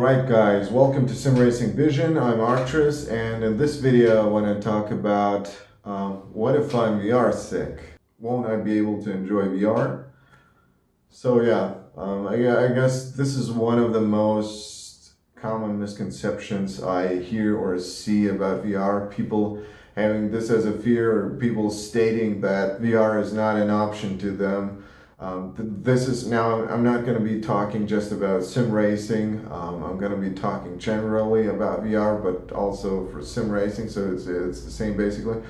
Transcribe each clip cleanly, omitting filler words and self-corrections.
Alright guys, welcome to SimRacingVision. I'm Arcturus, and in this video I want to talk about what if I'm VR sick? Won't I be able to enjoy VR? So yeah, I guess this is one of the most common misconceptions I hear or see about VR. People having this as a fear, or people stating that VR is not an option to them. This is now, I'm not going to be talking just about sim racing. I'm going to be talking generally about VR, but also for sim racing, so it's the same basically.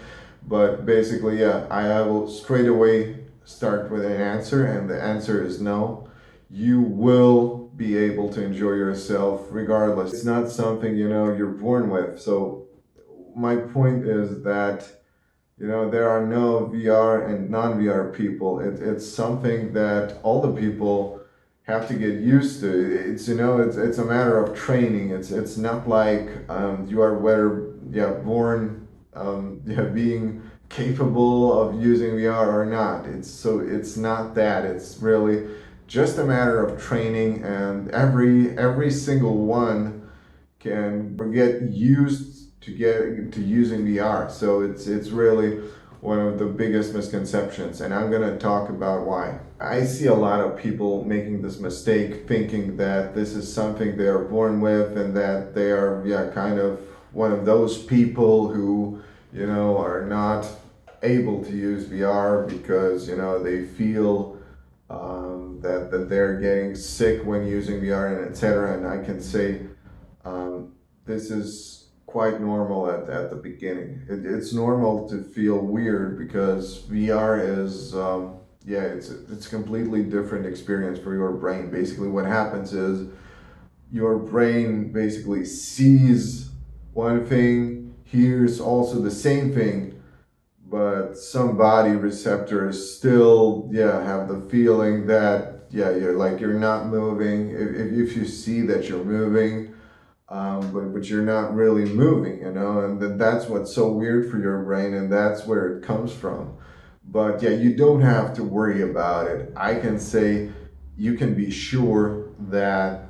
But basically, yeah, I will straight away start with an answer, and the answer is no. You will be able to enjoy yourself regardless. It's not something, you're born with. So my point is that there are no VR and non-VR people. It's something that all the people have to get used to. It's a matter of training. It's not like you are born being capable of using VR or not. It's not that. It's really just a matter of training, and every single one can get used to using VR. So it's really one of the biggest misconceptions, and I'm gonna talk about why. I see a lot of people making this mistake, thinking that this is something they are born with, and that they are kind of one of those people who are not able to use VR because they feel that they're getting sick when using VR and etc. And I can say this is quite normal at the beginning. It's normal to feel weird because VR is it's a completely different experience for your brain. Basically what happens is your brain basically sees one thing, hears also the same thing, but some body receptors still have the feeling that you're not moving. If you see that you're moving, but you're not really moving, and that's what's so weird for your brain, and that's where it comes from. But you don't have to worry about it. I can say you can be sure that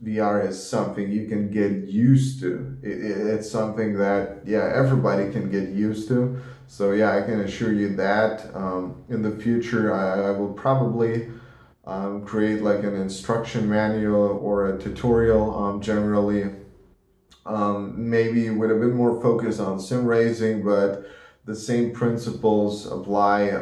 VR is something you can get used to. It's something that everybody can get used to. So I can assure you that in the future I will probably create like an instruction manual or a tutorial, generally maybe with a bit more focus on sim racing, but the same principles apply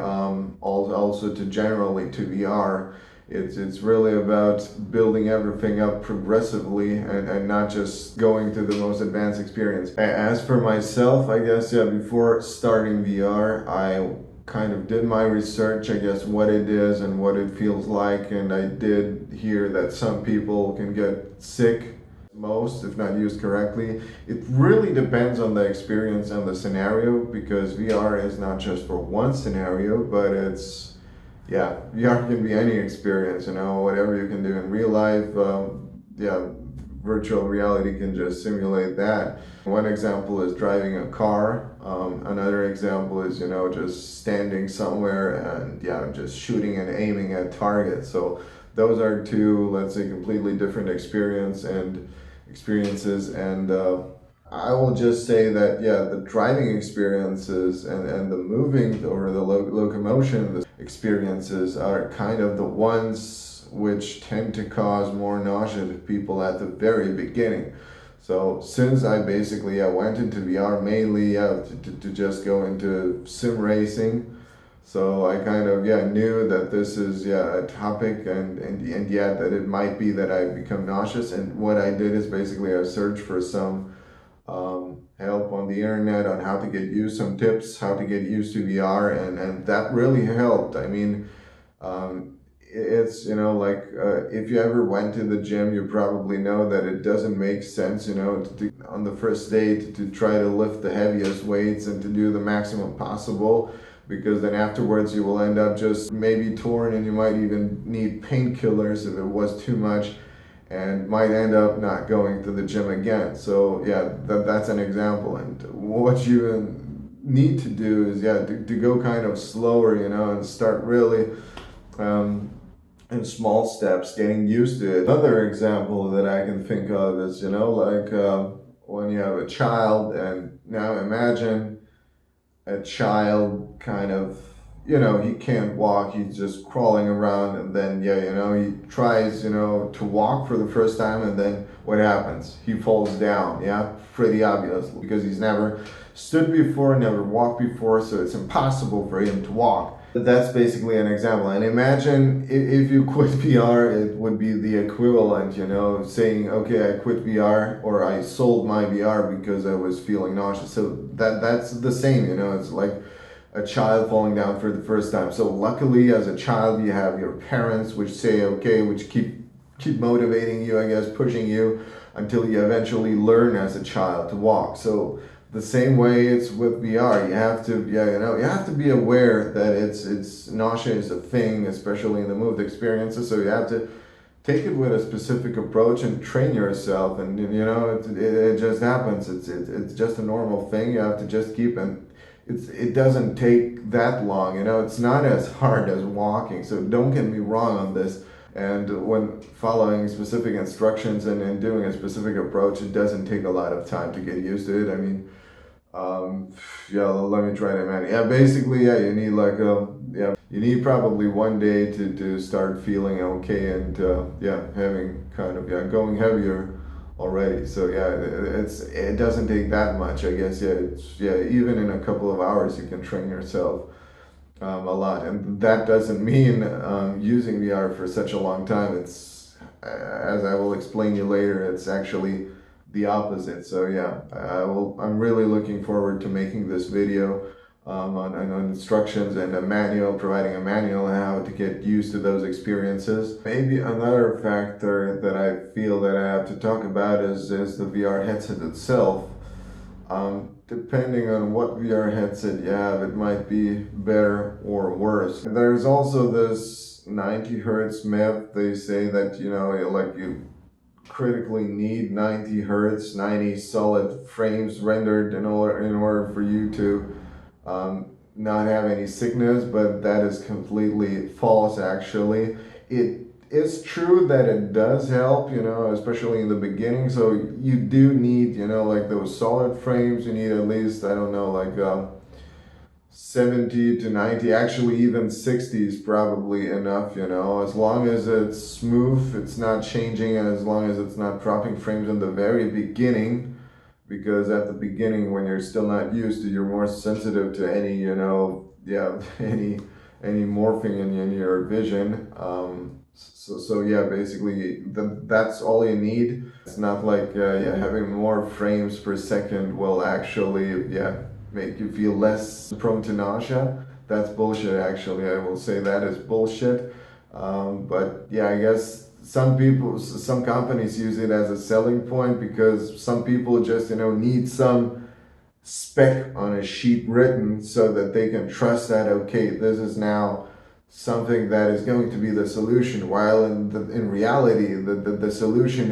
also to generally to VR. It's really about building everything up progressively, and not just going to the most advanced experience. As for myself, I guess before starting VR, I kind of did my research, I guess, what it is and what it feels like, and I did hear that some people can get sick, most if not used correctly. It really depends on the experience and the scenario, because VR is not just for one scenario, but it's VR can be any experience, whatever you can do in real life. Virtual reality can just simulate that. One example is driving a car. Another example is, just standing somewhere and just shooting and aiming at targets. So those are two, let's say, completely different experiences. And I will just say that, the driving experiences and the moving or the locomotion experiences are kind of the ones which tend to cause more nausea to people at the very beginning. So since I basically went into VR mainly to just go into sim racing, so I kind of knew that this is a topic, and that it might be that I become nauseous. And what I did is basically I searched for some help on the internet on how to get used, some tips how to get used to VR, and that really helped. I mean, it's if you ever went to the gym, you probably know that it doesn't make sense on the first day to try to lift the heaviest weights and to do the maximum possible, because then afterwards you will end up just maybe torn, and you might even need painkillers if it was too much, and might end up not going to the gym again. So that's an example. And what you need to do is to go kind of slower, and start really in small steps, getting used to it. Another example that I can think of is, like when you have a child, and now imagine a child kind of, he can't walk, he's just crawling around, and then, he tries, to walk for the first time, and then what happens? He falls down, yeah? Pretty obvious, because he's never stood before, never walked before, so it's impossible for him to walk. That's basically an example. And imagine if you quit VR, it would be the equivalent, saying, okay, I quit VR, or I sold my VR because I was feeling nauseous. So that's the same, it's like a child falling down for the first time. So luckily, as a child, you have your parents which say, okay, which keep motivating you, I guess, pushing you until you eventually learn as a child to walk. So the same way it's with VR. You have to, you have to be aware that it's nausea is a thing, especially in the moved experiences. So you have to take it with a specific approach and train yourself. And it just happens. It's just a normal thing. You have to just keep, and it doesn't take that long. It's not as hard as walking. So don't get me wrong on this. And when following specific instructions and doing a specific approach, it doesn't take a lot of time to get used to it. I mean, let me try to imagine. Yeah, basically, you need like you need probably one day to start feeling okay, and having kind of going heavier already. So it doesn't take that much, I guess. Even in a couple of hours you can train yourself a lot, and that doesn't mean using VR for such a long time. It's as I will explain you later, it's actually the opposite. So I'm really looking forward to making this video on instructions and a manual, providing a manual on how to get used to those experiences. Maybe another factor that I feel that I have to talk about is the VR headset itself. Depending on what VR headset you have, it might be better or worse. There's also this 90 hertz myth. They say that, you critically need 90 hertz, 90 solid frames rendered in order for you to not have any sickness, but that is completely false actually. It is true that it does help, especially in the beginning. So you do need, like those solid frames, you need at least, I don't know, like 70 to 90, actually even 60 is probably enough, as long as it's smooth, it's not changing, and as long as it's not dropping frames in the very beginning, because at the beginning when you're still not used to, you're more sensitive to any, any morphing in your vision. Basically that's all you need. It's not like having more frames per second will actually make you feel less prone to nausea. That's bullshit actually. I will say that is bullshit. But I guess some companies use it as a selling point, because some people just need some spec on a sheet written so that they can trust that, okay, this is now something that is going to be the solution, while in reality the solution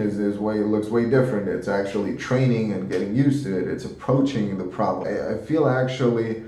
looks way different. It's actually training and getting used to it. It's approaching the problem. I feel actually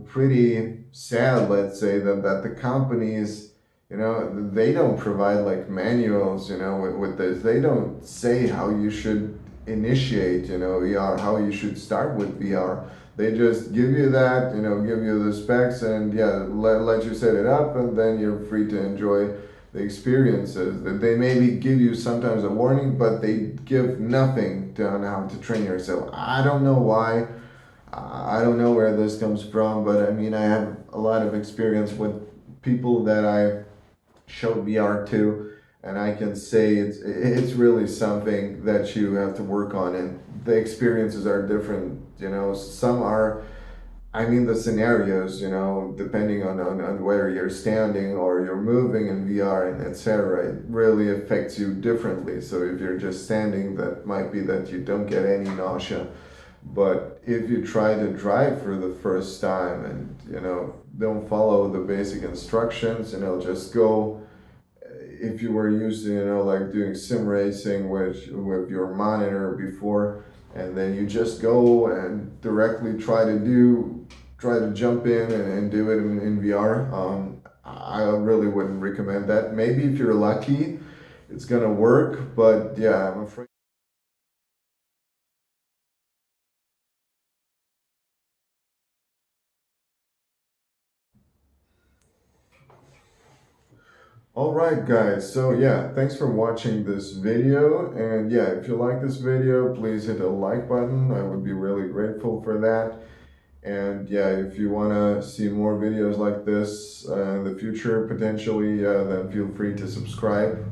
pretty sad, let's say, that the companies, they don't provide like manuals, with this. They don't say how you should initiate, VR, how you should start with VR. They just give you that, give you the specs, and let you set it up, and then you're free to enjoy the experiences. They maybe give you sometimes a warning, but they give nothing on how to train yourself. I don't know why. I don't know where this comes from, but I mean, I have a lot of experience with people that I showed VR to, and I can say it's really something that you have to work on, and the experiences are different. Some are, I mean, the scenarios, depending on whether you're standing or you're moving in VR and etc., it really affects you differently. So if you're just standing, that might be that you don't get any nausea. But if you try to drive for the first time and, don't follow the basic instructions, just go, if you were used to, like doing sim racing with your monitor before, and then you just go and directly try to jump in and do it in VR. I really wouldn't recommend that. Maybe if you're lucky, it's gonna work, but yeah, I'm afraid. All right, guys. So yeah, thanks for watching this video. And yeah, if you like this video, please hit the like button. I would be really grateful for that. And yeah, if you want to see more videos like this in the future, potentially, then feel free to subscribe.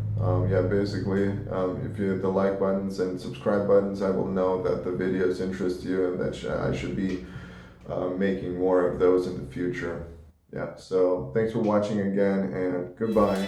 Yeah, basically, if you hit the like buttons and subscribe buttons, I will know that the videos interest you and that I should be making more of those in the future. Yeah, so thanks for watching again, and goodbye.